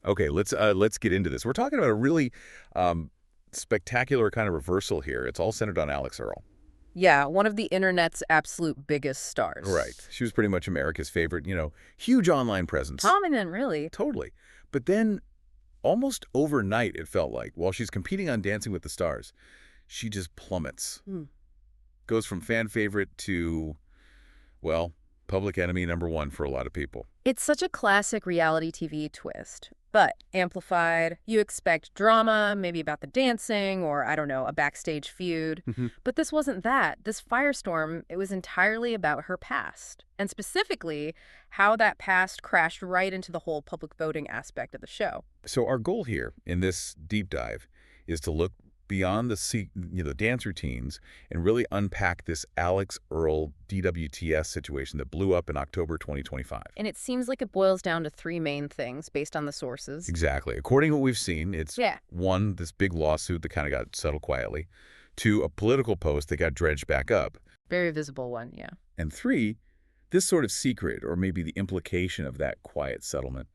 Okay, let's get into this. We're talking about a really spectacular kind of reversal here. It's all centered on Alix Earle. Yeah, one of the internet's absolute biggest Right. stars. She was pretty much America's favorite, huge online presence. Prominent, really. Totally. But then, almost overnight, it felt like, while she's competing on Dancing with the Stars, she just plummets. Hmm. Goes from fan favorite to, well, public enemy #1 for a lot of people. It's such a classic reality TV twist, but amplified. You expect drama, maybe about the dancing, or I don't know, a backstage feud. Mhm. But this wasn't that. This firestorm, it was entirely about her past, and specifically how that past crashed right into the whole public voting aspect of the show. So our goal here in this deep dive is to look beyond the dance routines and really unpack this Alix Earle DWTS situation that blew up in October 2025. And it seems like it boils down to three main things based on the sources. Exactly. According to what we've seen, it's Yeah. one, this big lawsuit that kind of got settled quietly, two, a political post that got dredged back up, Very visible one, yeah. and three, this sort of secret, or maybe the implication of that quiet settlement,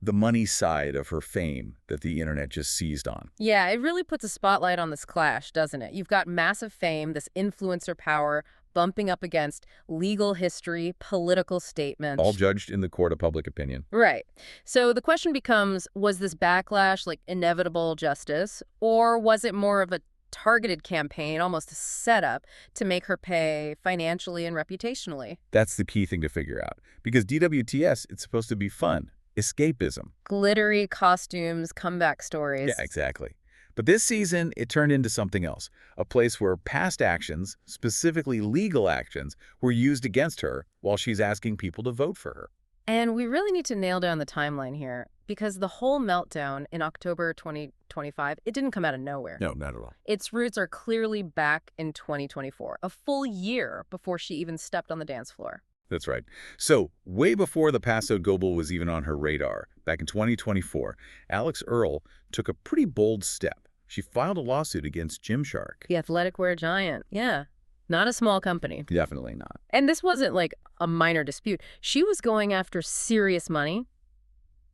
the money side of her fame that the internet just seized on. Yeah, it really puts a spotlight on this clash, doesn't it? You've got massive fame, this influencer power bumping up against legal history, political statements. All judged in the court of public opinion. Right. So the question becomes, was this backlash like inevitable justice, or was it more of a targeted campaign, almost a setup to make her pay financially and reputationally? That's the key thing to figure out. Because DWTS, it's supposed to be fun, escapism. Glittery costumes, comeback stories. Yeah, exactly. But this season, it turned into something else, a place where past actions, specifically legal actions, were used against her while she's asking people to vote for her. And we really need to nail down the timeline here, because the whole meltdown in October 2025, it didn't come out of nowhere. No, not at all. Its roots are clearly back in 2024, a full year before she even stepped on the dance floor. That's right. So, way before the Paso Global was even on her radar, back in 2024, Alix Earle took a pretty bold step. She filed a lawsuit against GymShark. The athletic wear giant, yeah. Not a small company. Definitely not. And this wasn't like a minor dispute. She was going after serious money,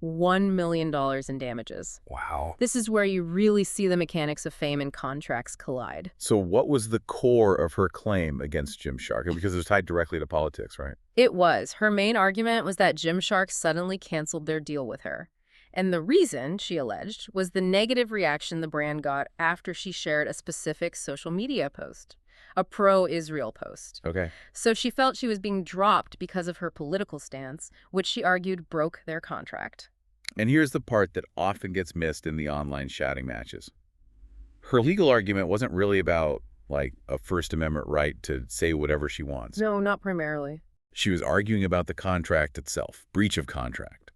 $1 million in damages. Wow. This is where you really see the mechanics of fame and contracts collide. So what was the core of her claim against GymShark? Because it was tied directly to politics, right? It was. Her main argument was that GymShark suddenly canceled their deal with her. And the reason, she alleged, was the negative reaction the brand got after she shared a specific social media post, a pro-Israel post. Okay. So she felt she was being dropped because of her political stance, which she argued broke their contract. And here's the part that often gets missed in the online shouting matches. Her legal argument wasn't really about, like, a First Amendment right to say whatever she wants. No, not primarily. She was arguing about the contract itself, breach of contract.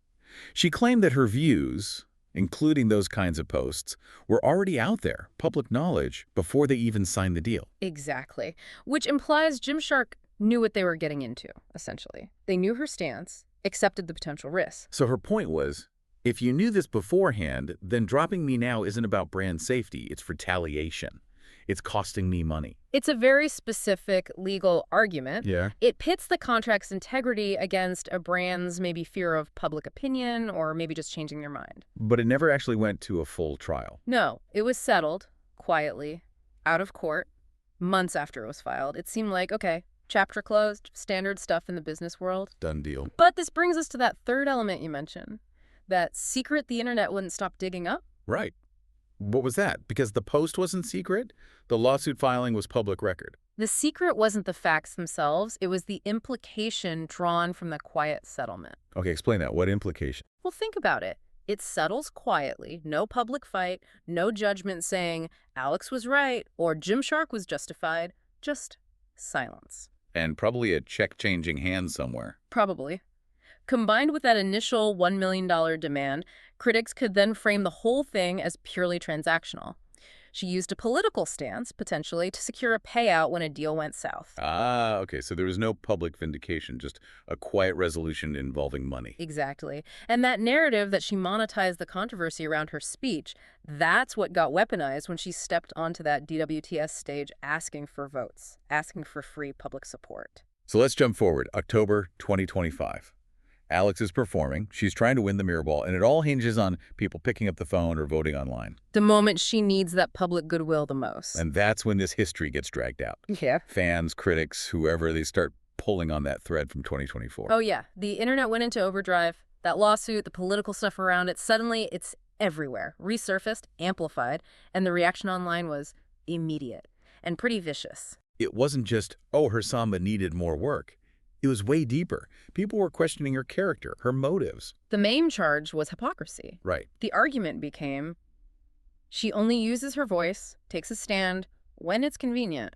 She claimed that her views, including those kinds of posts, were already out there, public knowledge, before they even signed the deal. Exactly. Which implies GymShark knew what they were getting into, essentially. They knew her stance, accepted the potential risks. So her point was, if you knew this beforehand, then dropping me now isn't about brand safety, it's retaliation. It's costing me money. It's a very specific legal argument. Yeah. It pits the contract's integrity against a brand's maybe fear of public opinion or maybe just changing their mind. But it never actually went to a full trial. No, it was settled, quietly, out of court, months after it was filed. It seemed like, okay, chapter closed, standard stuff in the business world. Done deal. But this brings us to that third element you mentioned, that secret the internet wouldn't stop digging up. Right. What was that? Because the post wasn't secret? The lawsuit filing was public record. The secret wasn't the facts themselves, it was the implication drawn from the quiet settlement. Okay, explain that. What implication? Well, think about it. It settles quietly, no public fight, no judgment saying Alix was right or GymShark was justified, just silence. And probably a check changing hands somewhere. Probably. Combined with that initial $1 million demand, critics could then frame the whole thing as purely transactional. She used a political stance, potentially, to secure a payout when a deal went south. Ah, okay. So there was no public vindication, just a quiet resolution involving money. Exactly. And that narrative that she monetized the controversy around her speech, that's what got weaponized when she stepped onto that DWTS stage asking for votes, asking for free public support. So let's jump forward. October 2025. Alix is performing. She's trying to win the mirror ball, and it all hinges on people picking up the phone or voting online. The moment she needs that public goodwill the most. And that's when this history gets dragged out. Yeah. Fans, critics, whoever, they start pulling on that thread from 2024. Oh, yeah. The internet went into overdrive. That lawsuit, the political stuff around it, suddenly it's everywhere. Resurfaced, amplified, and the reaction online was immediate and pretty vicious. It wasn't just, oh, her samba needed more work. It was way deeper. People were questioning her character, her motives. The main charge was hypocrisy. Right. The argument became she only uses her voice, takes a stand when it's convenient.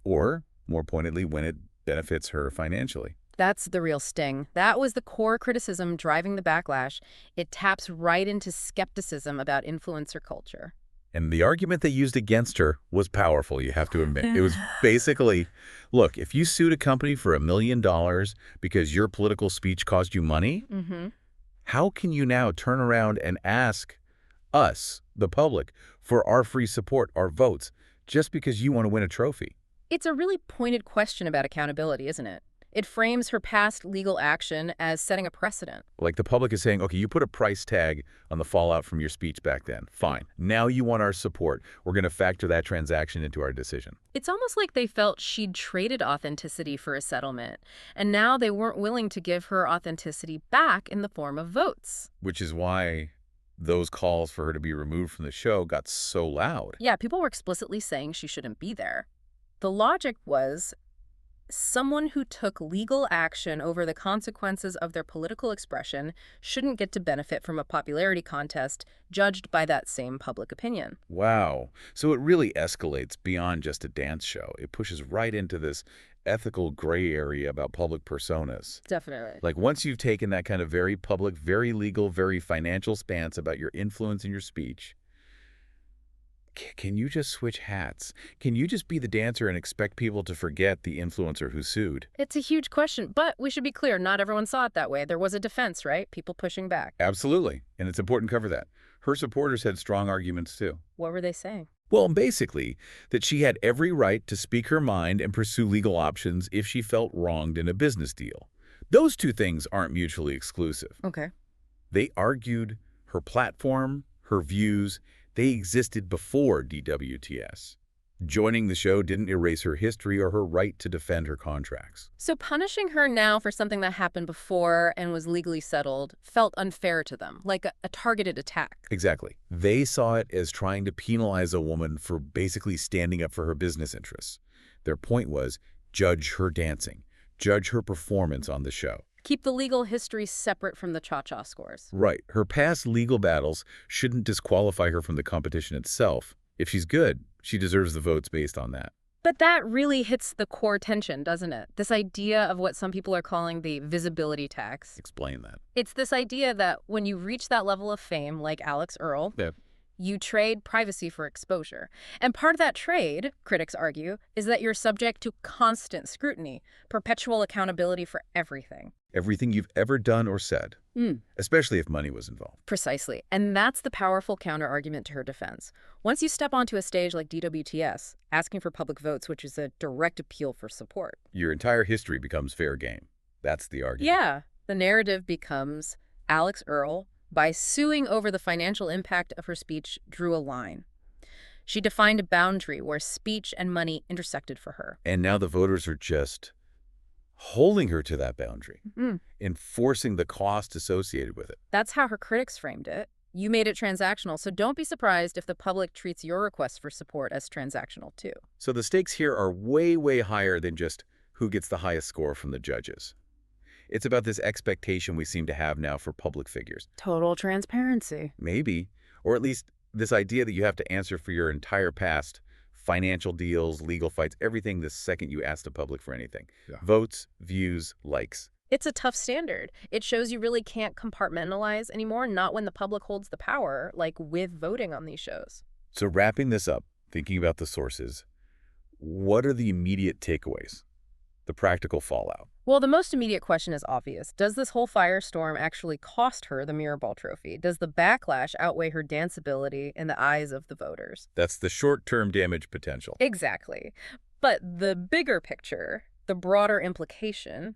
Or, more pointedly, when it benefits her financially. That's the real sting. That was the core criticism driving the backlash. It taps right into skepticism about influencer culture. And the argument they used against her was powerful, you have to admit. It was basically, look, if you sued a company for $1 million because your political speech cost you money, how can you now turn around and ask us, the public, for our free support, our votes, just because you want to win a trophy? It's a really pointed question about accountability, isn't it? It frames her past legal action as setting a precedent. Like the public is saying, okay, you put a price tag on the fallout from your speech back then. Fine. Now you want our support. We're going to factor that transaction into our decision. It's almost like they felt she'd traded authenticity for a settlement, and now they weren't willing to give her authenticity back in the form of votes. Which is why those calls for her to be removed from the show got so loud. Yeah, people were explicitly saying she shouldn't be there. The logic was someone who took legal action over the consequences of their political expression shouldn't get to benefit from a popularity contest judged by that same public opinion. Wow. So it really escalates beyond just a dance show. It pushes right into this ethical gray area about public personas. Definitely. Like once you've taken that kind of very public, very legal, very financial stance about your influence in your speech, can you just switch hats? Can you just be the dancer and expect people to forget the influencer who sued? It's a huge question, but we should be clear, not everyone saw it that way. There was a defense, right? People pushing back. Absolutely. And it's important to cover that. Her supporters had strong arguments too. What were they saying? Well, basically, that she had every right to speak her mind and pursue legal options if she felt wronged in a business deal. Those two things aren't mutually exclusive. Okay. They argued her platform, her views, they existed before DWTS. Joining the show didn't erase her history or her right to defend her contracts. So punishing her now for something that happened before and was legally settled felt unfair to them, like a targeted attack. Exactly. They saw it as trying to penalize a woman for basically standing up for her business interests. Their point was, judge her dancing, judge her performance on the show. Keep the legal history separate from the cha-cha scores. Right. Her past legal battles shouldn't disqualify her from the competition itself. If she's good, she deserves the votes based on that. But that really hits the core tension, doesn't it? This idea of what some people are calling the visibility tax. Explain that. It's this idea that when you reach that level of fame, like Alix Earle, you trade privacy for exposure. And part of that trade, critics argue, is that you're subject to constant scrutiny, perpetual accountability for everything. Everything you've ever done or said, especially if money was involved. Precisely. And that's the powerful counter-argument to her defense. Once you step onto a stage like DWTS, asking for public votes, which is a direct appeal for support, your entire history becomes fair game. That's the argument. Yeah. The narrative becomes Alix Earle, by suing over the financial impact of her speech, drew a line. She defined a boundary where speech and money intersected for her. And now the voters are just holding her to that boundary, enforcing the cost associated with it. That's how her critics framed it. You made it transactional, so don't be surprised if the public treats your request for support as transactional too. So the stakes here are way, way higher than just who gets the highest score from the judges. It's about this expectation we seem to have now for public figures. Total transparency. Maybe, or at least this idea that you have to answer for your entire past, financial deals, legal fights, everything the second you ask the public for anything. Yeah. Votes, views, likes. It's a tough standard. It shows you really can't compartmentalize anymore, not when the public holds the power, like with voting on these shows. So wrapping this up, thinking about the sources, what are the immediate takeaways? The practical fallout? Well, the most immediate question is obvious. Does this whole firestorm actually cost her the Mirror Ball trophy? Does the backlash outweigh her danceability in the eyes of the voters? That's the short-term damage potential. Exactly. But the bigger picture, the broader implication,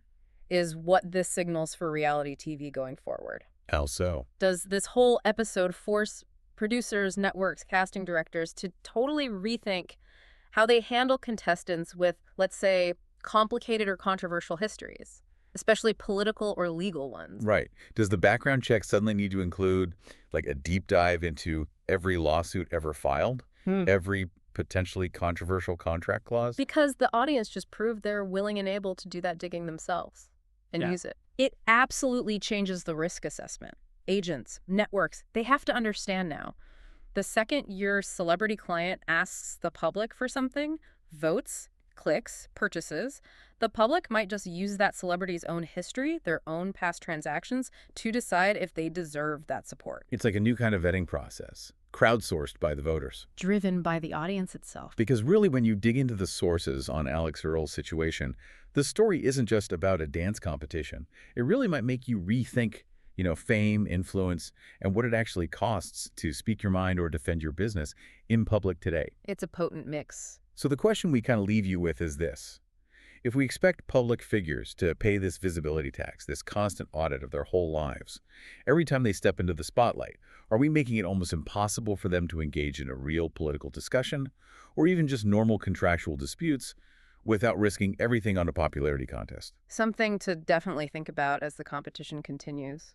is what this signals for reality TV going forward. How so? Does this whole episode force producers, networks, casting directors to totally rethink how they handle contestants with, let's say, complicated or controversial histories, especially political or legal ones? Right. Does the background check suddenly need to include, like, a deep dive into every lawsuit ever filed? Every potentially controversial contract clause? Because the audience just proved they're willing and able to do that digging themselves and Yeah. use it. It absolutely changes the risk assessment. Agents, networks, they have to understand now. The second your celebrity client asks the public for something, votes, clicks, purchases, the public might just use that celebrity's own history, their own past transactions, to decide if they deserve that support. It's like a new kind of vetting process, crowdsourced by the voters. Driven by the audience itself. Because really, when you dig into the sources on Alix Earle's situation, the story isn't just about a dance competition. It really might make you rethink, fame, influence, and what it actually costs to speak your mind or defend your business in public today. It's a potent mix. So the question we kind of leave you with is this. If we expect public figures to pay this visibility tax, this constant audit of their whole lives, every time they step into the spotlight, are we making it almost impossible for them to engage in a real political discussion or even just normal contractual disputes without risking everything on a popularity contest? Something to definitely think about as the competition continues.